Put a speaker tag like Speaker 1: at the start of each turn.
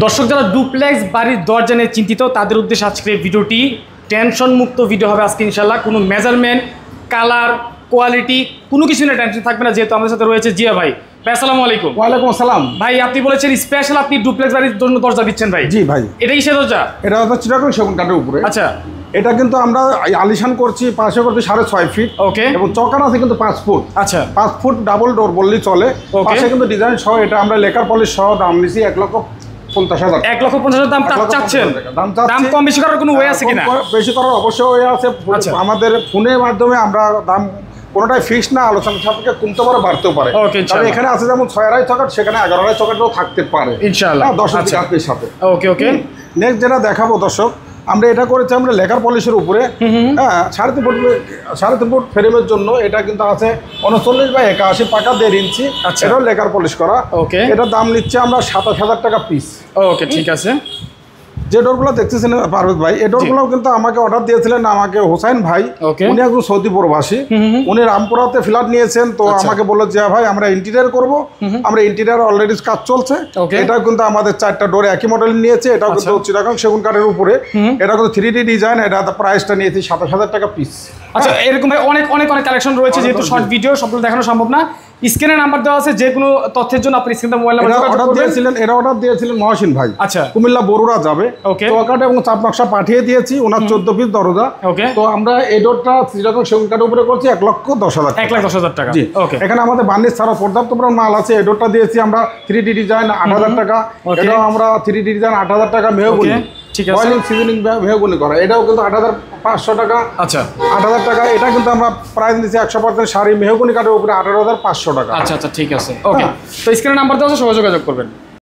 Speaker 1: দর্শক যারা ডুপ্লেক্স বাড়ির দরজা নিয়ে চিন্তিত তাদের উদ্দেশ্যে আজকের ভিডিওটি টেনশন মুক্ত ভিডিও হবে আজকে ইনশাল্লাহ। কোনো মেজারমেন্ট, কালার, কোয়ালিটি কোনো কিছু নিয়ে টেনশন থাকবে না, যেহেতু আমাদের সাথে রয়েছে জিয়া ভাই। ভাই আসসালামু আলাইকুম।
Speaker 2: ওয়ালাইকুম আসসালাম।
Speaker 1: ভাই আপনি বলেছেন স্পেশাল আপনি ডুপ্লেক্স বাড়ির জন্য দরজা দিচ্ছেন ভাই?
Speaker 2: জি ভাই।
Speaker 1: এটা কি সে দরজা?
Speaker 2: এটা হচ্ছে চিটাগং সেগুন কাঠের উপরে।
Speaker 1: আচ্ছা,
Speaker 2: এটা কিন্তু আমরা আলিশান করছি, পাশে করছি 6.5 ফিট।
Speaker 1: ওকে।
Speaker 2: এবং চকার আছে কিন্তু 5 ফুট।
Speaker 1: আচ্ছা,
Speaker 2: 5 ফুট ডাবল ডোর বললেই চলে।
Speaker 1: ওকে।
Speaker 2: পাশে কিন্তু ডিজাইন সহ, এটা আমরা লেকার পলিশ সহ দাম নিছি 1,50,000।
Speaker 1: 1,50,000 দাম চাচ্ছেন? দাম কম বেশি করার কোনো ওয়ে আছে কিনা?
Speaker 2: বেশি করার অবশ্যই ওয়ে আছে। আমাদের ফোনের মাধ্যমে আমরা দাম কোনোটাই ফিক্স না, আলোচনা সাপেক্ষে কমতে পারে, বাড়তেও পারে। তবে এখানে আছে যেমন 6.5 চকাট, সেখানে 11.5 চকাটও থাকতে পারে ইনশাআল্লাহ 10 টাকার সাথে।
Speaker 1: ওকে ওকে।
Speaker 2: নেক্সট যেটা দেখাবো দর্শক, আমরা এটা করেছি আমরা লেকার পলিশের উপরে। হ্যাঁ, 3.5 ফুট ফ্রেমের জন্য এটা কিন্তু আছে 39/81 পাকা 1.5 ইঞ্চি। এটাও লেকার পলিশ করা।
Speaker 1: ওকে।
Speaker 2: এটার দাম নিচ্ছে আমরা 27,000 টাকা পিস।
Speaker 1: ওকে, ঠিক আছে।
Speaker 2: যে ডোরগুলো দেখতেছেন পারভেজ ভাই, এই ডোরগুলো কিন্তু আমাকে অর্ডার দিয়েছিলেন আমাকে হোসাইন ভাই। উনি একজন সৌদি প্রবাসী, উনি রামপুরাতে ফ্ল্যাট নিয়েছেন। তো আমাকে বললো যে ভাই আমরা ইন্টেরিয়ার করবো, আমরা ইন্টেরিয়ার অলরেডি কাজ চলছে। এটা কিন্তু আমাদের 4টা ডোর একই মডেল নিয়েছে। এটাও কিন্তু চিটাগং সেগুন কাঠের উপরে। এটা কিন্তু 3D ডিজাইন। এটা প্রাইসটা নিয়েছি 27,000 টাকা পিস।
Speaker 1: আচ্ছা, এরকম ভাই অনেক অনেক অনেক কালেকশন রয়েছে, যেহেতু শর্ট ভিডিও সবগুলো দেখানো সম্ভব না। স্ক্রিনে নাম্বার দেওয়া আছে, যে কোনো তথ্যের জন্য আপনি স্ক্রিনে মোবাইল নাম্বার
Speaker 2: অর্ডার দিয়েছিলেন মহসিন ভাই।
Speaker 1: আচ্ছা,
Speaker 2: কুমিল্লা বরুড়া যাবে।
Speaker 1: ওকে।
Speaker 2: চৌকাঠ এবং চাপ নকশা পাঠিয়ে দিয়েছি, ওনার 14 পিস দরজা।
Speaker 1: ওকে।
Speaker 2: তো আমরা এই ডোরটা চিটাগং সেগুন কাঠের উপরে করছি 1,10,000 টাকা।
Speaker 1: 1,10,000 টাকা।
Speaker 2: জি।
Speaker 1: ওকে।
Speaker 2: এখানে আমাদের বার্নিশ ছাড়া পর্যাপ্ত পরিমাণ মাল আছে। এই ডোরটা দিয়েছি আমরা 3D ডিজাইন 8,000 টাকা। এটাও আমরা 3D ডিজাইন 8,000 টাকা মেহগুনি।
Speaker 1: ঠিক আছে।
Speaker 2: অয়েলিং সিজনিং মেহগুনি করা, এটাও কিন্তু 8,500 টাকা।
Speaker 1: আচ্ছা,
Speaker 2: 8,000 টাকা। এটা কিন্তু আমরা প্রাইস দিচ্ছি 100% শাড়ি মেহগুনি কাঠের উপরে 18,500 টাকা।
Speaker 1: আচ্ছা আচ্ছা, ঠিক আছে। ওকে। তো স্ক্রিনে নাম্বার দেওয়া আছে, সবাই যোগাযোগ করবেন।